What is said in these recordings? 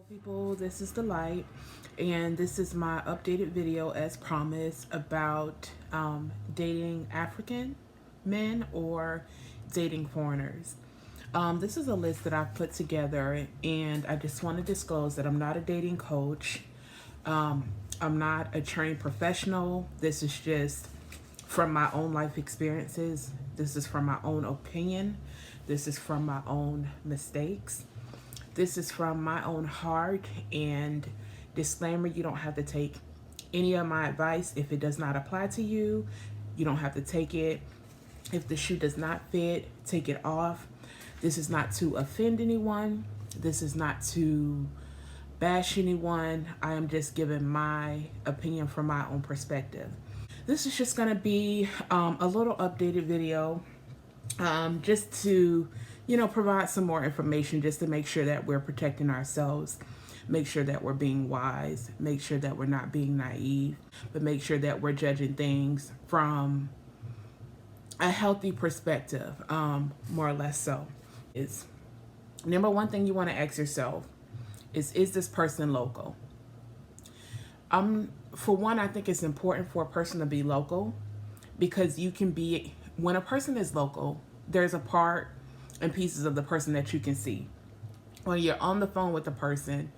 People, this is the light, and this is my updated video as promised about dating African men or dating foreigners. This is a list that I've put together, and I just want to disclose that I'm not a dating coach. I'm not a trained professional. This is just from my own life experiences. This is from my own opinion. This is from my own mistakes. This is from my own heart, and disclaimer, you don't have to take any of my advice if it does not apply to you. You don't have to take it. If the shoe does not fit, take it off. This is not to offend anyone. This is not to bash anyone. I am just giving my opinion from my own perspective. This is just going to be a little updated video, just to provide some more information, just to make sure that we're protecting ourselves, make sure that we're being wise, make sure that we're not being naive, but make sure that we're judging things from a healthy perspective, more or less. So is number one thing you want to ask yourself is this person local? For one, I think it's important for a person to be local, because when a person is local, there's a part and pieces of the person that you can see. When you're on the phone with a person,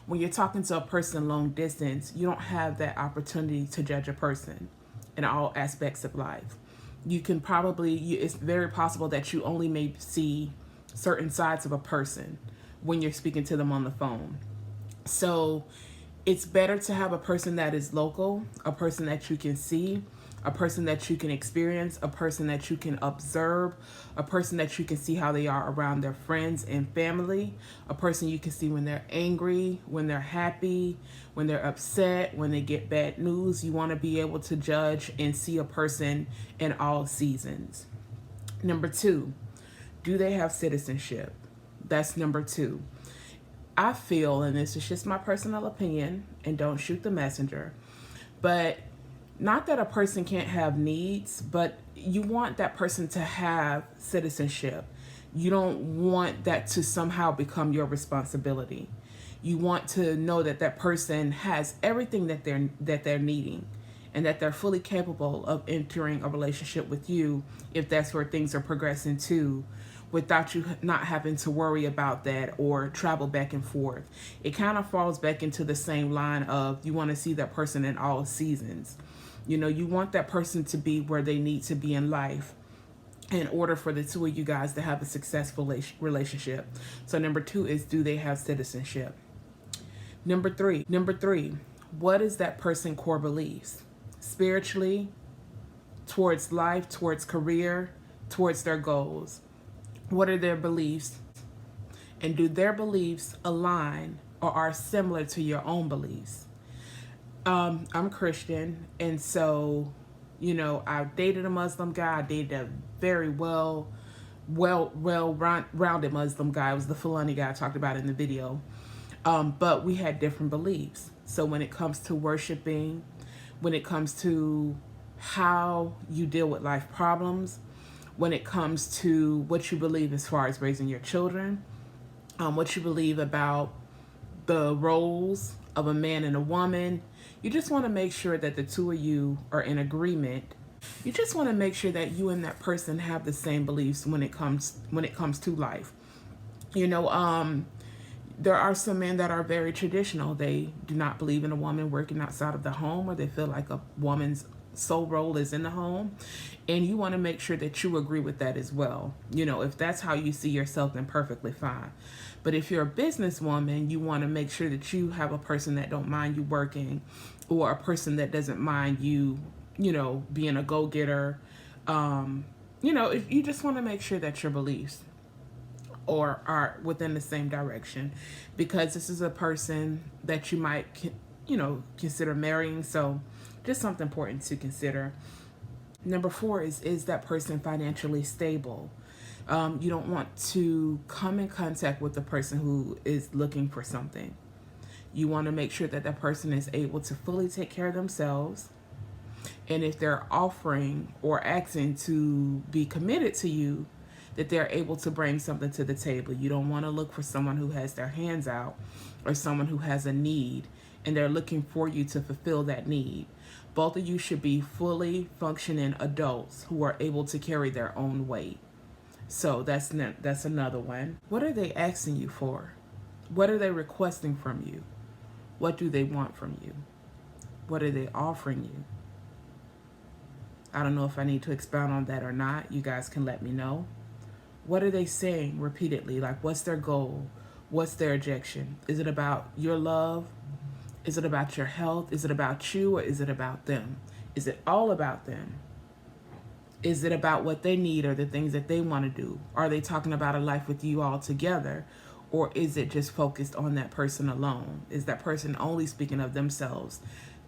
when you're talking to a person long distance, you don't have that opportunity to judge a person in all aspects of life. You can it's very possible that you only may see certain sides of a person when you're speaking to them on the phone. So it's better to have a person that is local, a person that you can see, a person that you can experience, a person that you can observe, a person that you can see how they are around their friends and family, a person you can see when they're angry, when they're happy, when they're upset, when they get bad news. You want to be able to judge and see a person in all seasons. Number two, do they have citizenship? That's number two. I feel, and this is just my personal opinion, and don't shoot the messenger, but not that a person can't have needs, but you want that person to have citizenship. You don't want that to somehow become your responsibility. You want to know that that person has everything that they're needing, and that they're fully capable of entering a relationship with you if that's where things are progressing to, without you not having to worry about that or travel back and forth. It kind of falls back into the same line of, you want to see that person in all seasons. You want that person to be where they need to be in life in order for the two of you guys to have a successful relationship. So number two is, do they have citizenship? Number three, what is that person core beliefs? Spiritually, towards life, towards career, towards their goals. What are their beliefs? And do their beliefs align or are similar to your own beliefs? I'm Christian, and so, I dated a Muslim guy. I dated a very well-rounded Muslim guy. It was the Fulani guy I talked about in the video. But we had different beliefs. So when it comes to worshiping, when it comes to how you deal with life problems, when it comes to what you believe as far as raising your children, what you believe about the roles of a man and a woman, you just want to make sure that the two of you are in agreement. You just want to make sure that you and that person have the same beliefs when it comes to life. There are some men that are very traditional. They do not believe in a woman working outside of the home, or they feel like a woman's sole role is in the home. And you want to make sure that you agree with that as well. If that's how you see yourself, then perfectly fine. But if you're a businesswoman, you want to make sure that you have a person that don't mind you working, or a person that doesn't mind you, being a go-getter. You just want to make sure that your beliefs or are within the same direction, because this is a person that you might, consider marrying. So just something important to consider. Number four is that person financially stable? You don't want to come in contact with the person who is looking for something. You want to make sure that that person is able to fully take care of themselves. And if they're offering or asking to be committed to you, that they're able to bring something to the table. You don't want to look for someone who has their hands out or someone who has a need and they're looking for you to fulfill that need. Both of you should be fully functioning adults who are able to carry their own weight. So that's another one. What are they asking you for? What are they requesting from you? What do they want from you? What are they offering you? I don't know if I need to expound on that or not. You guys can let me know. What are they saying repeatedly? Like, what's their goal? What's their objection? Is it about your love? Is it about your health? Is it about you, or is it about them? Is it all about them? Is it about what they need or the things that they want to do? Are they talking about a life with you all together? Or is it just focused on that person alone? Is that person only speaking of themselves,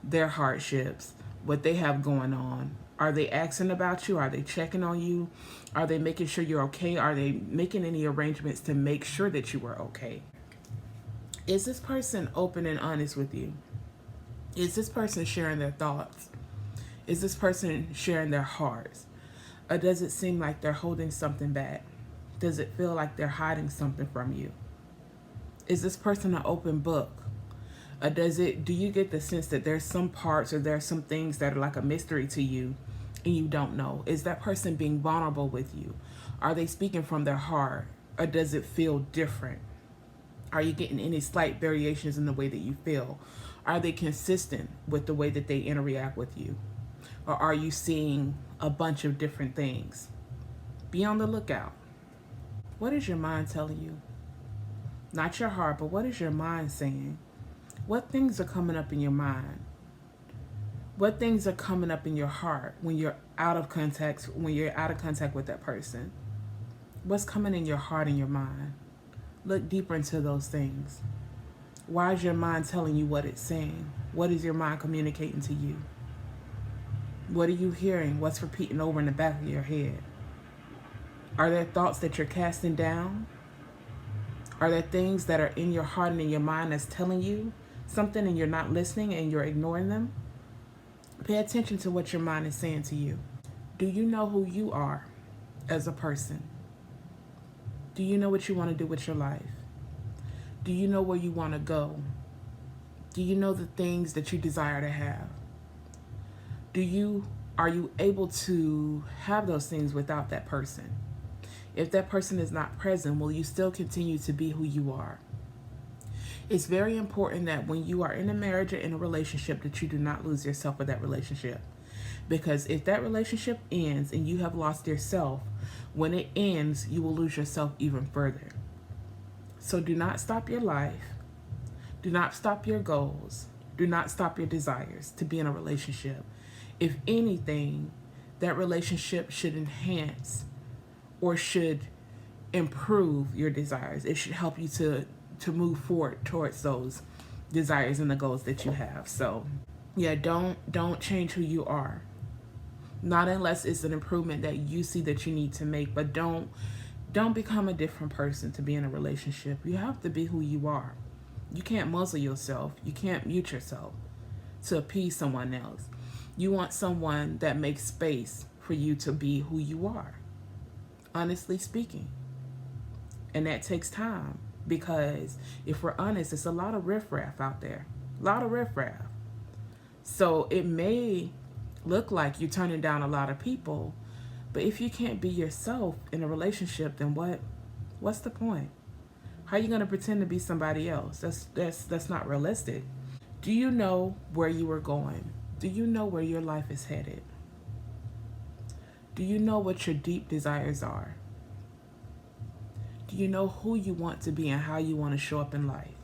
their hardships, what they have going on? Are they asking about you? Are they checking on you? Are they making sure you're okay? Are they making any arrangements to make sure that you are okay? Is this person open and honest with you? Is this person sharing their thoughts? Is this person sharing their hearts? Or does it seem like they're holding something back? Does it feel like they're hiding something from you? Is this person an open book? Or do you get the sense that there's some parts or there's some things that are like a mystery to you and you don't know? Is that person being vulnerable with you? Are they speaking from their heart? Or does it feel different? Are you getting any slight variations in the way that you feel? Are they consistent with the way that they interact with you? Or are you seeing a bunch of different things? Be on the lookout. What is your mind telling you? Not your heart, but what is your mind saying? What things are coming up in your mind? What things are coming up in your heart when you're out of contact with that person? What's coming in your heart and your mind? Look deeper into those things. Why is your mind telling you what it's saying? What is your mind communicating to you? What are you hearing? What's repeating over in the back of your head? Are there thoughts that you're casting down? Are there things that are in your heart and in your mind that's telling you something and you're not listening and you're ignoring them? Pay attention to what your mind is saying to you. Do you know who you are as a person? Do you know what you want to do with your life? Do you know where you want to go? Do you know the things that you desire to have? Are you able to have those things without that person? If that person is not present, will you still continue to be who you are? It's very important that when you are in a marriage or in a relationship that you do not lose yourself with that relationship. Because if that relationship ends and you have lost yourself, when it ends, you will lose yourself even further. So do not stop your life. Do not stop your goals. Do not stop your desires to be in a relationship. If anything, that relationship should enhance or should improve your desires. It should help you to move forward towards those desires and the goals that you have. So yeah, don't change who you are. Not unless it's an improvement that you see that you need to make, but don't become a different person to be in a relationship. You have to be who you are. You can't muzzle yourself. You can't mute yourself to appease someone else. You want someone that makes space for you to be who you are, honestly speaking. And that takes time, because if we're honest, it's a lot of riffraff out there. A lot of riffraff. So it may look like you're turning down a lot of people, but if you can't be yourself in a relationship, then what's the point? How are you going to pretend to be somebody else? That's not realistic. Do you know where you are going? Do you know where your life is headed? Do you know what your deep desires are? Do you know who you want to be and how you want to show up in life?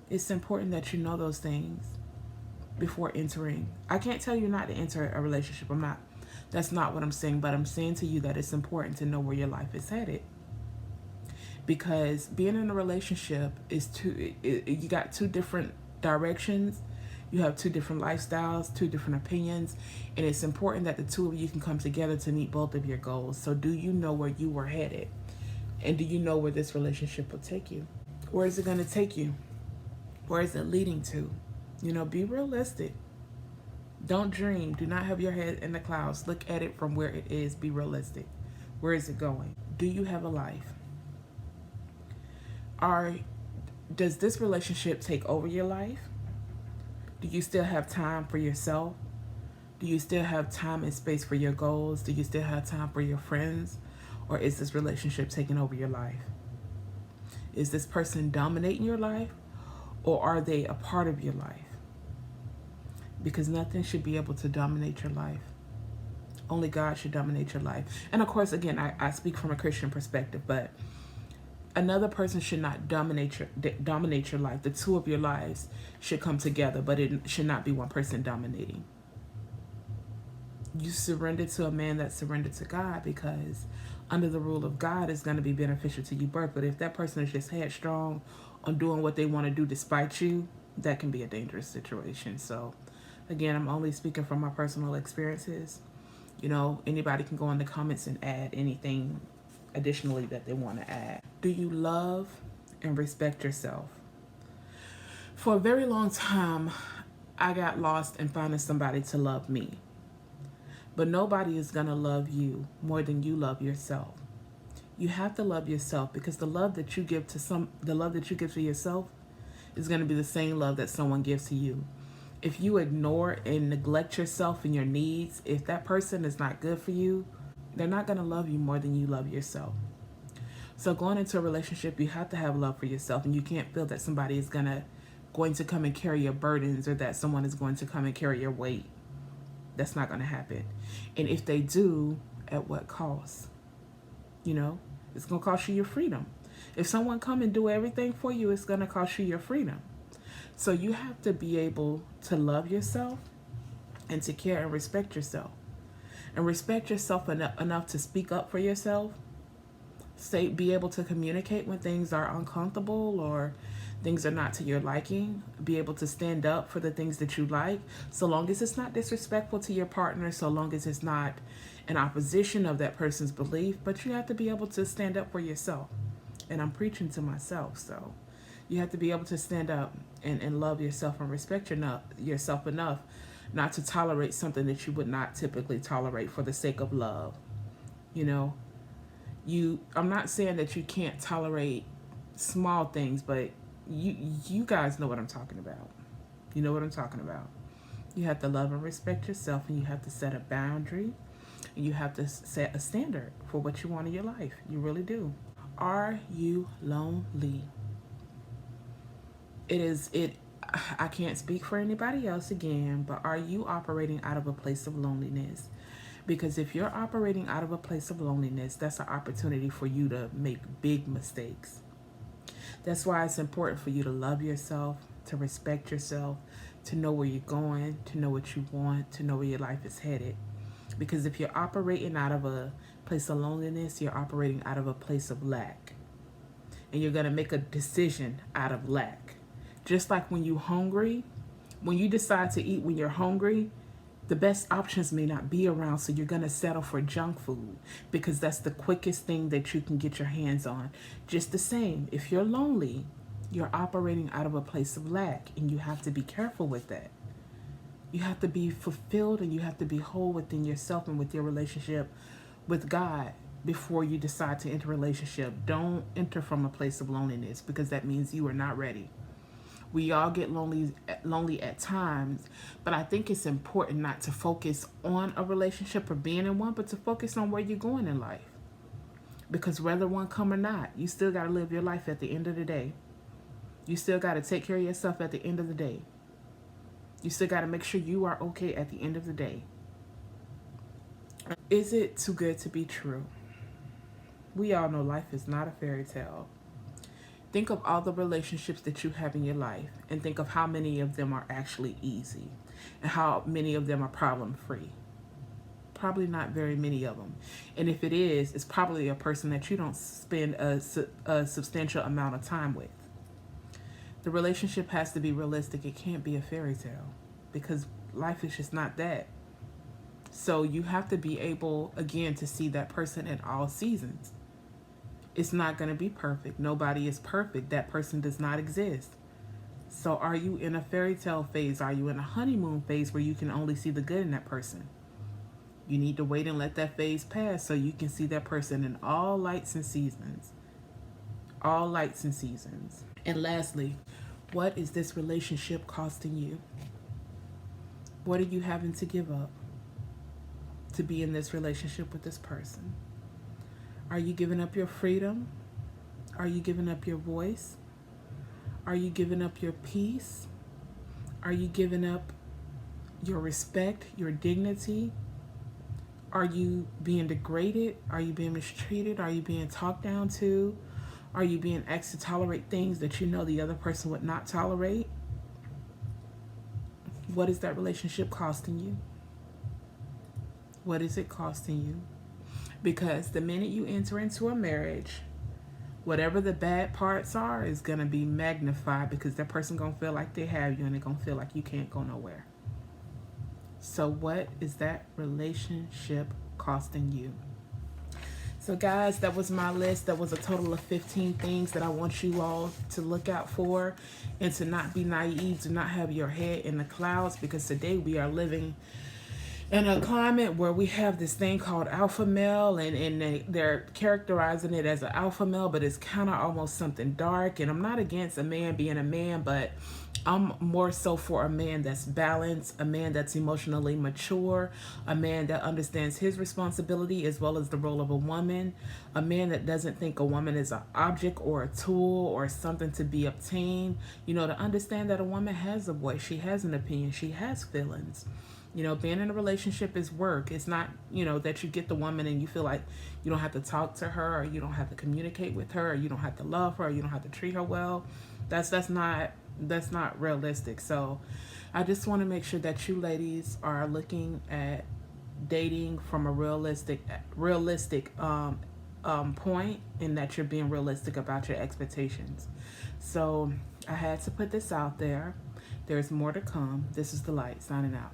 It's important that you know those things before entering. I can't tell you not to enter a relationship. That's not what I'm saying, but I'm saying to you that it's important to know where your life is headed. Because being in a relationship is you got two different directions. You have two different lifestyles, two different opinions, and it's important that the two of you can come together to meet both of your goals. So do you know where you were headed? And do you know where this relationship will take you? Where is it going to take you? Where is it leading to? Be realistic. Don't dream. Do not have your head in the clouds. Look at it from where it is. Be realistic. Where is it going? Do you have a life? Are Does this relationship take over your life? Do you still have time for yourself? Do you still have time and space for your goals? Do you still have time for your friends? Or is this relationship taking over your life? Is this person dominating your life? Or are they a part of your life? Because nothing should be able to dominate your life. Only God should dominate your life. And of course, again, I speak from a Christian perspective, but another person should not dominate your life. The two of your lives should come together, but it should not be one person dominating. You surrender to a man that's surrendered to God, because under the rule of God is going to be beneficial to you both. But if that person is just headstrong on doing what they want to do despite you, that can be a dangerous situation. So again, I'm only speaking from my personal experiences. You know, anybody can go in the comments and add anything additionally that they want to add. Do you love and respect yourself? For a very long time, I got lost in finding somebody to love me. But nobody is going to love you more than you love yourself. You have to love yourself, because the love that you give to yourself is going to be the same love that someone gives to you. If you ignore and neglect yourself and your needs, if that person is not good for you, they're not going to love you more than you love yourself. So going into a relationship, you have to have love for yourself, and you can't feel that somebody is going to come and carry your burdens, or that someone is going to come and carry your weight. That's not going to happen. And if they do, at what cost? You know, it's going to cost you your freedom. If someone come and do everything for you, it's going to cost you your freedom. So you have to be able to love yourself and to care and respect yourself. And respect yourself enough to speak up for yourself. Be able to communicate when things are uncomfortable or things are not to your liking. Be able to stand up for the things that you like, so long as it's not disrespectful to your partner, so long as it's not in opposition of that person's belief. But you have to be able to stand up for yourself. And I'm preaching to myself, so you have to be able to stand up and love yourself and respect yourself enough not to tolerate something that you would not typically tolerate for the sake of love. You know, I'm not saying that you can't tolerate small things, but you guys know what I'm talking about. You know what I'm talking about. You have to love and respect yourself, and you have to set a boundary, and you have to set a standard for what you want in your life. You really do. Are you lonely? I can't speak for anybody else again, but are you operating out of a place of loneliness? Because if you're operating out of a place of loneliness, that's an opportunity for you to make big mistakes. That's why it's important for you to love yourself, to respect yourself, to know where you're going, to know what you want, to know where your life is headed. Because if you're operating out of a place of loneliness, you're operating out of a place of lack. And you're going to make a decision out of lack. Just like when you're hungry, when you decide to eat when you're hungry, the best options may not be around, so you're going to settle for junk food because that's the quickest thing that you can get your hands on. Just the same, if you're lonely, you're operating out of a place of lack, and you have to be careful with that. You have to be fulfilled, and you have to be whole within yourself and with your relationship with God before you decide to enter a relationship. Don't enter from a place of loneliness, because that means you are not ready. We all get lonely at times, but I think it's important not to focus on a relationship or being in one, but to focus on where you're going in life. Because whether one come or not, you still got to live your life at the end of the day. You still got to take care of yourself at the end of the day. You still got to make sure you are okay at the end of the day. Is it too good to be true? We all know life is not a fairy tale. Think of all the relationships that you have in your life, and think of how many of them are actually easy and how many of them are problem-free. Probably not very many of them. And if it is, it's probably a person that you don't spend a substantial amount of time with. The relationship has to be realistic. It can't be a fairy tale, because life is just not that. So you have to be able, again, to see that person in all seasons. It's not going to be perfect. Nobody is perfect. That person does not exist. So are you in a fairy tale phase? Are you in a honeymoon phase where you can only see the good in that person? You need to wait and let that phase pass so you can see that person in all lights and seasons. All lights and seasons. And lastly, what is this relationship costing you? What are you having to give up to be in this relationship with this person? Are you giving up your freedom? Are you giving up your voice? Are you giving up your peace? Are you giving up your respect, your dignity? Are you being degraded? Are you being mistreated? Are you being talked down to? Are you being asked to tolerate things that you know the other person would not tolerate? What is that relationship costing you? What is it costing you? Because the minute you enter into a marriage, whatever the bad parts are is going to be magnified, because that person going to feel like they have you and they're going to feel like you can't go nowhere. So what is that relationship costing you? So guys, that was my list. That was a total of 15 things that I want you all to look out for, and to not be naive, to not have your head in the clouds, because today we are living in a climate where we have this thing called alpha male, and they're characterizing it as an alpha male, but it's kind of almost something dark. And I'm not against a man being a man, but I'm more so for a man that's balanced, a man that's emotionally mature, a man that understands his responsibility as well as the role of a woman, a man that doesn't think a woman is an object or a tool or something to be obtained. You know, to understand that a woman has a voice, she has an opinion, she has feelings. You know, being in a relationship is work. It's not, you know, that you get the woman and you feel like you don't have to talk to her, or you don't have to communicate with her, or you don't have to love her, or you don't have to treat her well. That's not realistic. So I just want to make sure that you ladies are looking at dating from a realistic point, and that you're being realistic about your expectations. So I had to put this out there. There's more to come. This is The Light, signing out.